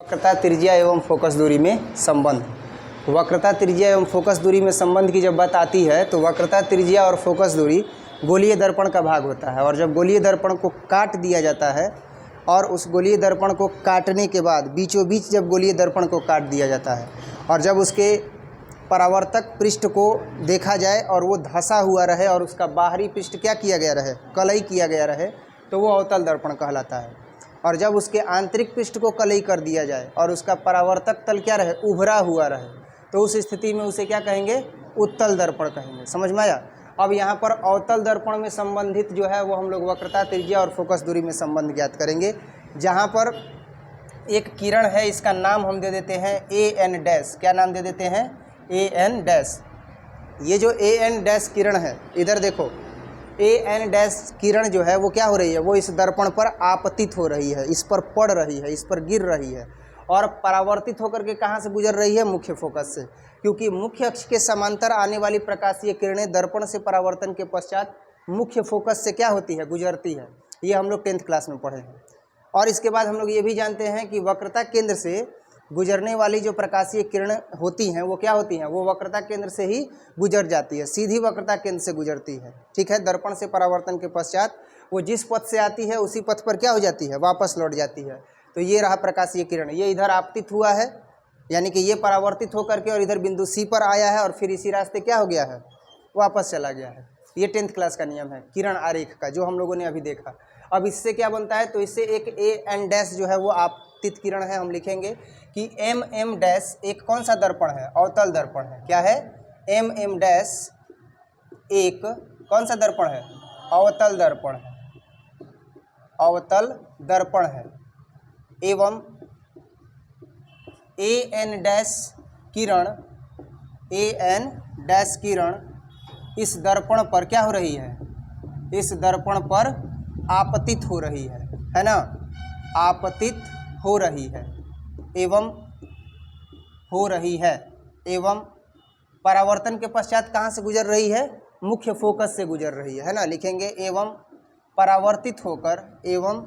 वक्रता त्रिज्या एवं फोकस दूरी में संबंध। वक्रता त्रिज्या एवं फोकस दूरी में संबंध की जब बात आती है तो वक्रता त्रिज्या और फोकस दूरी गोलीय दर्पण का भाग होता है। और जब गोलीय दर्पण को काट दिया जाता है और उस गोलीय दर्पण को काटने के बाद बीचों बीच जब गोलीय दर्पण को काट दिया जाता है और जब उसके परावर्तक पृष्ठ को देखा जाए और वो धंसा हुआ रहे और उसका बाहरी पृष्ठ क्या किया गया रहे, कलई किया गया रहे, तो वो अवतल दर्पण कहलाता है। और जब उसके आंतरिक पृष्ठ को कलई कर दिया जाए और उसका परावर्तक तल क्या रहे, उभरा हुआ रहे, तो उस स्थिति में उसे क्या कहेंगे, उत्तल दर्पण कहेंगे। समझ में आया। अब यहाँ पर अवतल दर्पण में संबंधित जो है वो हम लोग वक्रता त्रिज्या और फोकस दूरी में संबंध ज्ञात करेंगे। जहाँ पर एक किरण है, इसका नाम हम दे देते हैं AN डैश। क्या नाम दे देते हैं, AN डैश। ये जो AN डैश किरण है, इधर देखो, AN डैश किरण जो है वो क्या हो रही है, वो इस दर्पण पर आपतित हो रही है, इस पर पड़ रही है, इस पर गिर रही है और परावर्तित होकर के कहाँ से गुजर रही है, मुख्य फोकस से। क्योंकि मुख्य अक्ष के समांतर आने वाली प्रकाशीय किरणें दर्पण से परावर्तन के पश्चात मुख्य फोकस से क्या होती है, गुजरती है। ये हम लोग 10th क्लास में पढ़े हैं। और इसके बाद हम लोग ये भी जानते हैं कि वक्रता केंद्र से गुजरने वाली जो प्रकाशीय किरणें होती हैं वो क्या होती हैं, वो वक्रता केंद्र से ही गुजर जाती है, सीधी वक्रता केंद्र से गुजरती है। ठीक है, दर्पण से परावर्तन के पश्चात वो जिस पथ से आती है उसी पथ पर क्या हो जाती है, वापस लौट जाती है। तो ये रहा प्रकाशीय किरण, ये इधर आपतित हुआ है, यानी कि ये परावर्तित होकर के और इधर बिंदु C पर आया है और फिर इसी रास्ते क्या हो गया है, वापस चला गया है। ये 10th क्लास का नियम है किरण आरेख का, जो हम लोगों ने अभी देखा। अब इससे क्या बनता है, तो इससे एक AN डैश जो है वो आपतित किरण है। हम लिखेंगे कि MM डैश एक कौन सा दर्पण है, अवतल दर्पण है। क्या है, MM डैश एक कौन सा दर्पण है, अवतल दर्पण है, अवतल दर्पण है। एवं AN डैश किरण, AN डैश किरण इस दर्पण पर क्या हो रही है, इस दर्पण पर आपतित हो रही है ना, आपतित हो रही है एवं हो रही है एवं परावर्तन के पश्चात कहाँ से गुजर रही है, मुख्य फोकस से गुजर रही है ना। लिखेंगे एवं परावर्तित होकर, एवं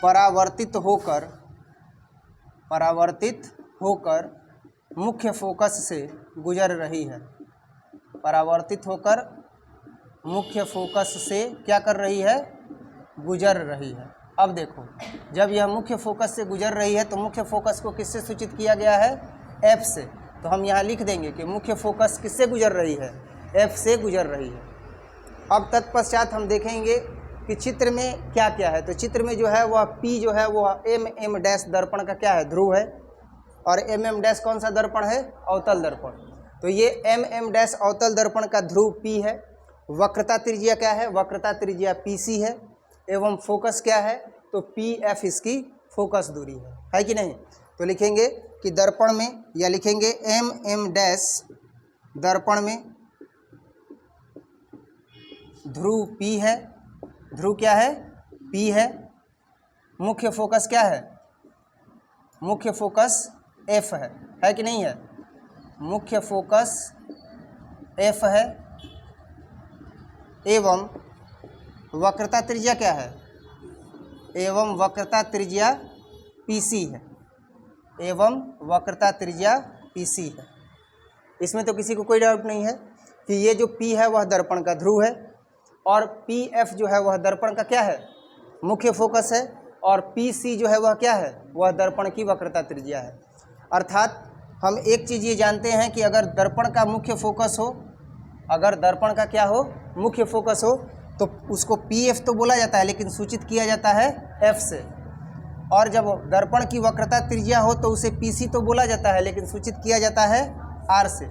परावर्तित होकर, परावर्तित होकर मुख्य फोकस से गुजर रही है, परावर्तित होकर मुख्य फोकस से क्या कर रही है, गुजर रही है। अब देखो, जब यह मुख्य फोकस से गुजर रही है तो मुख्य फोकस को किससे सूचित किया गया है, F से। तो हम यहाँ लिख देंगे कि मुख्य फोकस किससे गुजर रही है, F से गुजर रही है। अब तत्पश्चात हम देखेंगे कि चित्र में क्या क्या है। तो चित्र में जो है वह P जो है वह MM डैश दर्पण का क्या है, ध्रुव है। और MM डैश कौन सा दर्पण है, अवतल दर्पण। तो ये MM डैश अवतल दर्पण का ध्रुव P है। वक्रता त्रिज्या क्या है, वक्रता त्रिज्या PC है। एवं फोकस क्या है, तो PF इसकी फोकस दूरी है कि नहीं। तो लिखेंगे कि दर्पण में, या लिखेंगे MM डैश दर्पण में ध्रुव P है, ध्रुव क्या है, P है। मुख्य फोकस क्या है, मुख्य फोकस F है कि नहीं है, मुख्य फोकस F है। एवं वक्रता त्रिज्या क्या है, एवं वक्रता त्रिज्या PC है, एवं वक्रता त्रिज्या PC है। इसमें तो किसी को कोई डाउट नहीं है कि ये जो P है वह दर्पण का ध्रुव है और PF जो है वह दर्पण का क्या है, मुख्य फोकस है, और PC जो है वह क्या है, वह दर्पण की वक्रता त्रिज्या है। अर्थात हम एक चीज़ ये जानते हैं कि अगर दर्पण का मुख्य फोकस हो, अगर दर्पण का क्या हो, मुख्य फोकस हो, तो उसको PF तो बोला जाता है लेकिन सूचित किया जाता है F से। और जब दर्पण की वक्रता त्रिज्या हो तो उसे PC तो बोला जाता है लेकिन सूचित किया जाता है R से।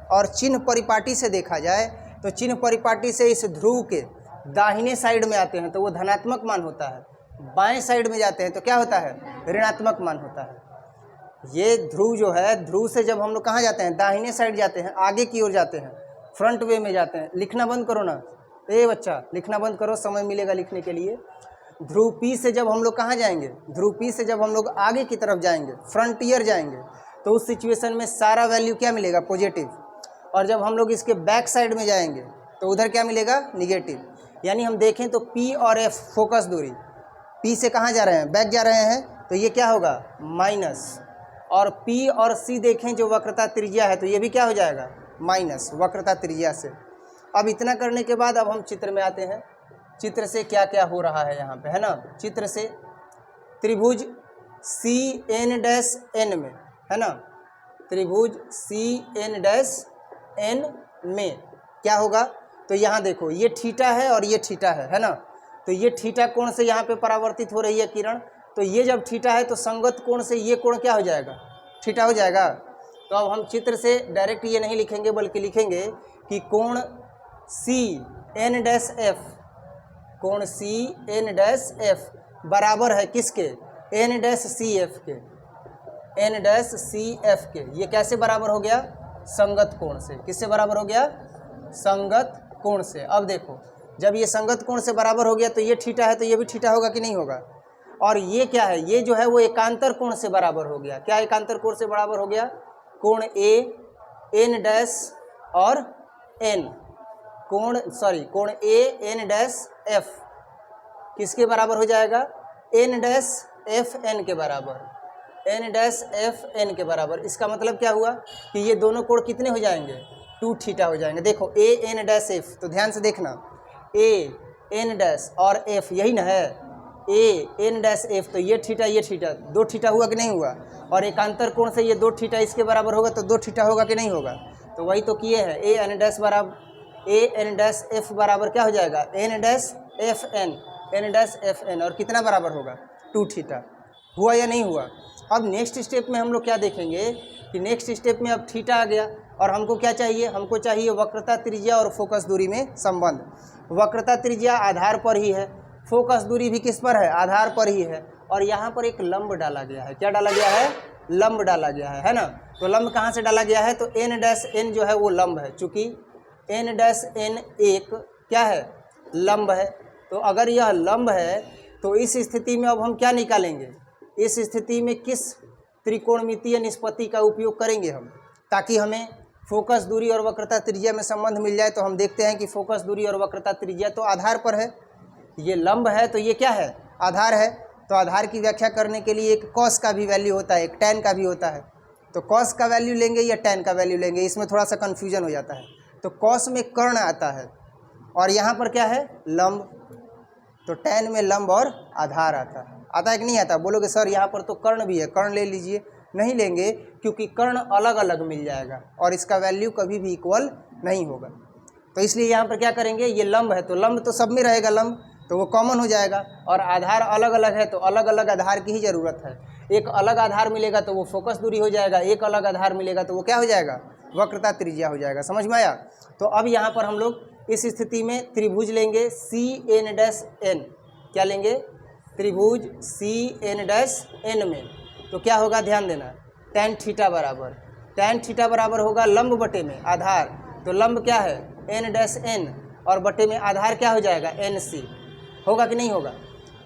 और चिन्ह परिपाटी से देखा जाए तो चिन्ह परिपाटी से इस ध्रुव के दाहिने साइड में आते हैं तो वो धनात्मक मान होता है, बाएं साइड में जाते हैं तो क्या होता है, ऋणात्मक मान होता है। ये ध्रुव जो है, ध्रुव से जब हम लोग कहाँ जाते हैं, दाहिने साइड जाते हैं, आगे की ओर जाते हैं, फ्रंट वे में जाते हैं। लिखना बंद करो ना, ए बच्चा लिखना बंद करो, समय मिलेगा लिखने के लिए। ध्रुव P से जब हम लोग कहाँ जाएंगे, ध्रुव P से जब हम लोग आगे की तरफ जाएंगे, फ्रंटियर जाएंगे, तो उस सिचुएशन में सारा वैल्यू क्या मिलेगा, पॉजिटिव। और जब हम लोग इसके बैक साइड में जाएंगे तो उधर क्या मिलेगा, निगेटिव। यानी हम देखें तो P और F फोकस दूरी, P से कहाँ जा रहे हैं, बैक जा रहे हैं, तो ये क्या होगा माइनस, और P और C देखें जो वक्रता त्रिज्या है तो ये भी क्या हो जाएगा माइनस वक्रता त्रिज्या से। अब इतना करने के बाद अब हम चित्र में आते हैं। चित्र से क्या क्या हो रहा है यहाँ पे, है ना। चित्र से त्रिभुज CN' में, है ना, त्रिभुज CN' में क्या होगा, तो यहाँ देखो ये थीटा है और ये थीटा है ना। तो ये थीटा कोण से यहाँ पे परावर्तित हो रही है किरण, तो ये जब थीटा है तो संगत कोण से ये कोण क्या हो जाएगा थीटा हो जाएगा। तो अब हम चित्र से डायरेक्ट ये नहीं लिखेंगे बल्कि लिखेंगे कि कोण CN', कोण CN' बराबर है किसके, N', के, N', के। ये कैसे बराबर हो गया, संगत कोण से। किससे बराबर हो गया, संगत कोण से। अब देखो जब ये संगत कोण से बराबर हो गया तो ये थीटा है तो ये भी थीटा होगा कि नहीं होगा। और ये क्या है, ये जो है वो एकांतर कोण से बराबर हो गया। क्या एकांतर कोण से बराबर हो गया, कोण N' और N, कोण N', किसके बराबर हो जाएगा, N', के बराबर, N', के बराबर। इसका मतलब क्या हुआ कि ये दोनों कोण कितने हो जाएंगे, 2 थीटा हो जाएंगे। देखो AN', तो ध्यान से देखना, AN' और F यही ना है, AN', तो ये थीटा 2 थीटा हुआ कि नहीं हुआ। और एकांतर कोण से ये 2 थीटा इसके बराबर होगा तो 2 थीटा होगा कि नहीं होगा। तो वही तो किए हैं, AN' बराबर AN', बराबर क्या हो जाएगा, N', और कितना बराबर होगा 2 थीटा। हुआ या नहीं हुआ। अब नेक्स्ट स्टेप में हम लोग क्या देखेंगे कि नेक्स्ट स्टेप में अब थीटा आ गया और हमको क्या चाहिए, हमको चाहिए वक्रता त्रिज्या और फोकस दूरी में संबंध। वक्रता त्रिज्या आधार पर ही है, फोकस दूरी भी किस पर है, आधार पर ही है। और यहाँ पर एक लंब डाला गया है। क्या डाला गया है, लंब डाला गया है ना। तो लंब कहाँ से डाला गया है, तो N' जो है वो लंब है। चूँकि N' एक क्या है, लंब है। तो अगर यह लंब है तो इस स्थिति में अब हम क्या निकालेंगे, इस स्थिति में किस त्रिकोणमितीय निष्पत्ति का उपयोग करेंगे हम, ताकि हमें फोकस दूरी और वक्रता त्रिज्या में संबंध मिल जाए। तो हम देखते हैं कि फोकस दूरी और वक्रता त्रिज्या तो आधार पर है, ये लंब है तो ये क्या है, आधार है। तो आधार की व्याख्या करने के लिए एक कॉस का भी वैल्यू होता है, एक टैन का भी होता है। तो कॉस का वैल्यू लेंगे या टैन का वैल्यू लेंगे, इसमें थोड़ा सा कन्फ्यूजन हो जाता है। तो कॉस में कर्ण आता है और यहाँ पर क्या है, लंब। तो टैन में लंब और आधार आता है कि नहीं आता। बोलोगे सर यहाँ पर तो कर्ण भी है, कर्ण ले लीजिए। नहीं लेंगे क्योंकि कर्ण अलग अलग मिल जाएगा और इसका वैल्यू कभी भी इक्वल नहीं होगा। तो इसलिए यहाँ पर क्या करेंगे, ये लंब है तो लंब तो सब में रहेगा, लंब तो वो कॉमन हो जाएगा। और आधार अलग अलग है तो अलग अलग आधार की ही ज़रूरत है। एक अलग आधार मिलेगा तो वो फोकस दूरी हो जाएगा, एक अलग आधार मिलेगा तो वो क्या हो जाएगा, वक्रता त्रिज्या हो जाएगा। समझ में आया। तो अब यहाँ पर हम लोग इस स्थिति में त्रिभुज लेंगे CN', क्या लेंगे, त्रिभुज CN' में। तो क्या होगा, ध्यान देना, tan थीटा बराबर होगा लंब बटे में आधार। तो लंब क्या है, N' और बटे में आधार क्या हो जाएगा, NC। होगा कि नहीं होगा।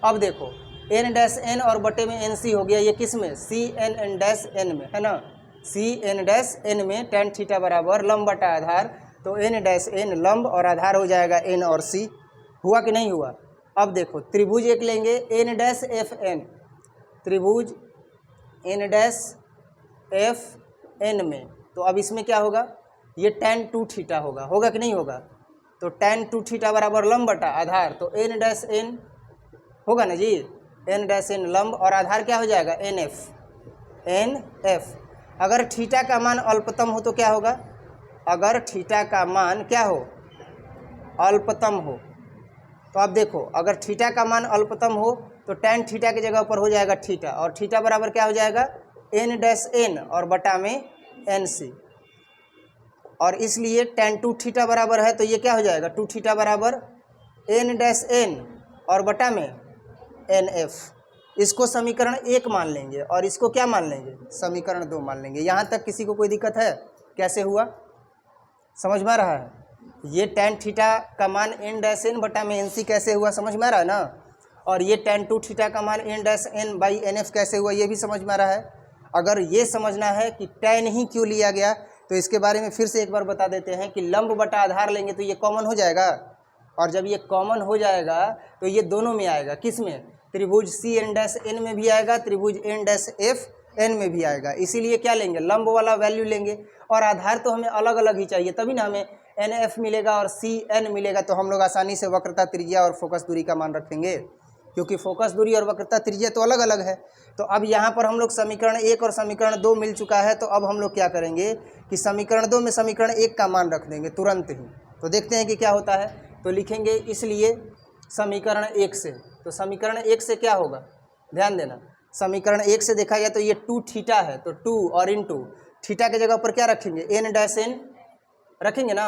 अब देखो N' और बटे में NC हो गया, ये किस में, CN' में, है ना। CN' में tan थीटा बराबर लंब बटा आधार, तो N' लंब और आधार हो जाएगा N और C। हुआ कि नहीं हुआ। अब देखो त्रिभुज एक लेंगे N', त्रिभुज N' में। तो अब इसमें क्या होगा, ये tan 2 थीटा होगा कि नहीं होगा। तो tan 2 थीटा बराबर लंब बटा आधार, तो N' होगा ना जी, N' लंब और आधार क्या हो जाएगा, NF। अगर थीटा का मान अल्पतम हो तो क्या होगा, अगर थीटा का मान क्या हो, अल्पतम हो। तो अब देखो अगर थीटा का मान अल्पतम हो तो tan थीटा की जगह पर हो जाएगा थीटा, और थीटा बराबर क्या हो जाएगा, N' और बटा में NC। और इसलिए tan 2 थीटा बराबर है तो ये क्या हो जाएगा, 2 थीटा बराबर N' और बटा में NF। इसको समीकरण 1 मान लेंगे और इसको क्या मान लेंगे, समीकरण 2 मान लेंगे। यहाँ तक किसी को कोई दिक्कत है, कैसे हुआ, समझ में आ रहा है। ये tan थीटा का मान N' बटा में NC कैसे हुआ, समझ में आ रहा है ना। और ये tan 2 थीटा का मान N' बाई NF कैसे हुआ, ये भी समझ में आ रहा है। अगर ये समझना है कि tan ही क्यों लिया गया तो इसके बारे में फिर से एक बार बता देते हैं कि लंब बटा आधार लेंगे तो ये कॉमन हो जाएगा, और जब ये कॉमन हो जाएगा तो ये दोनों में आएगा, किस में, त्रिभुज सी एन डैश एन में भी आएगा, त्रिभुज एन डैश एफ एन में भी आएगा। इसीलिए क्या लेंगे, लंब वाला वैल्यू लेंगे। और आधार तो हमें अलग अलग ही चाहिए, तभी ना हमें एन एफ मिलेगा और सी एन मिलेगा, तो हम लोग आसानी से वक्रता त्रिज्या और फोकस दूरी का मान रखेंगे, क्योंकि फोकस दूरी और वक्रता त्रिज्या तो अलग अलग है। तो अब यहाँ पर हम लोग समीकरण 1 और समीकरण 2 मिल चुका है, तो अब हम लोग क्या करेंगे कि समीकरण 2 में समीकरण 1 का मान रख देंगे तुरंत ही। तो देखते हैं कि क्या होता है। तो लिखेंगे इसलिए समीकरण 1 से, तो समीकरण 1 से क्या होगा, ध्यान देना, समीकरण 1 से देखा गया तो ये 2 थीटा है, तो 2 और इनटू थीटा के जगह पर क्या रखेंगे, एन डैश एन रखेंगे ना,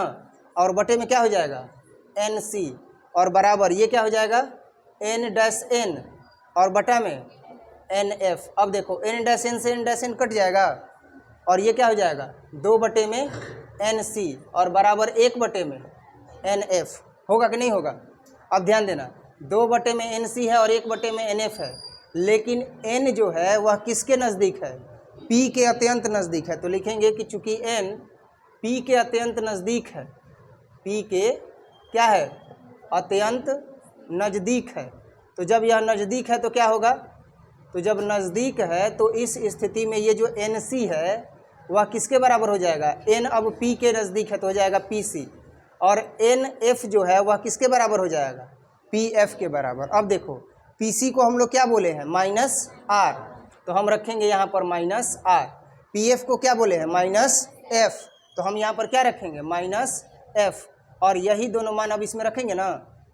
और बटे में क्या हो जाएगा एन सी, और बराबर ये क्या हो जाएगा एन डैश एन, और बटा में एन एफ। अब देखो एन डैश एन से एन डैश एन कट जाएगा, और ये क्या हो जाएगा 2 बटे में एन सी, और बराबर 1 बटे में एन एफ। होगा कि नहीं होगा। अब ध्यान देना, 2 बटे में एन सी है और 1 बटे में एन एफ है, लेकिन एन जो है वह किसके नज़दीक है, पी के अत्यंत नज़दीक है। तो लिखेंगे कि चूंकि एन पी के अत्यंत नज़दीक है, पी के क्या है अत्यंत नज़दीक है, तो जब यह नज़दीक है तो क्या होगा, तो जब नज़दीक है तो इस स्थिति में ये जो एन सी है वह किसके बराबर हो जाएगा, एन अब पी के नज़दीक है तो हो जाएगा पी सी, और एन एफ जो है वह किसके बराबर हो जाएगा, पी एफ के बराबर। अब देखो पी सी को हम लोग क्या बोले हैं माइनस आर, तो हम रखेंगे यहाँ पर माइनस आर। पी एफ को क्या बोले हैं माइनस एफ, तो हम यहाँ पर क्या रखेंगे माइनस एफ, और यही दोनों मान अब इसमें रखेंगे ना,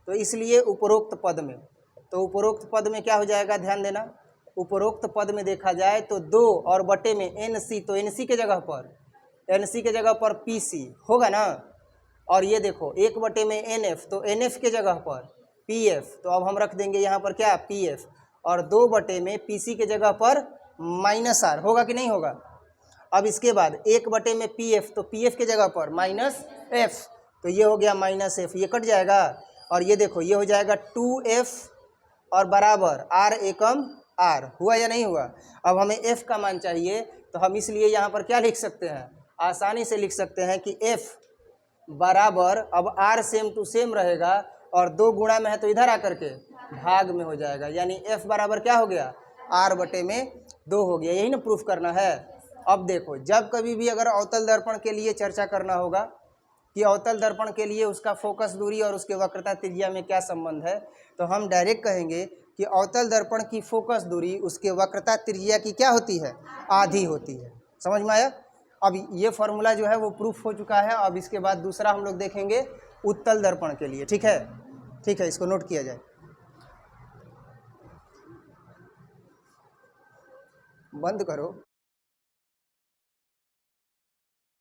तो इसलिए उपरोक्त पद में, तो उपरोक्त पद में क्या हो जाएगा, ध्यान देना, उपरोक्त पद में देखा जाए तो 2 और बटे में एन सी, तो एन सी के जगह पर पी सी होगा ना, और ये देखो 1 बटे में एन एफ, तो एन एफ के जगह पर पी एफ, तो अब हम रख देंगे यहाँ पर क्या पी एफ, और 2 बटे में पी सी के जगह पर माइनस आर। होगा कि नहीं होगा। अब इसके बाद 1 बटे में पी एफ, तो पी एफ के जगह पर माइनस एफ, तो ये हो गया माइनस एफ, ये कट जाएगा, और ये देखो ये हो जाएगा 2f और बराबर आर एकम आर। हुआ या नहीं हुआ। अब हमें f का मान चाहिए, तो हम इसलिए यहाँ पर क्या लिख सकते हैं, आसानी से लिख सकते हैं कि f बराबर, अब r सेम टू सेम रहेगा, और 2 गुणा में है तो इधर आकर के भाग में हो जाएगा, यानी f बराबर क्या हो गया r बटे में 2 हो गया। यही ना प्रूफ करना है। अब देखो जब कभी भी अगर अवतल दर्पण के लिए चर्चा करना होगा कि अवतल दर्पण के लिए उसका फोकस दूरी और उसके वक्रता त्रिज्या में क्या संबंध है, तो हम डायरेक्ट कहेंगे कि अवतल दर्पण की फोकस दूरी उसके वक्रता त्रिज्या की क्या होती है, आधी होती है। समझ में आया। अब ये फॉर्मूला जो है वो प्रूफ हो चुका है। अब इसके बाद दूसरा हम लोग देखेंगे उत्तल दर्पण के लिए। ठीक है, ठीक है, इसको नोट किया जाए। बंद करो।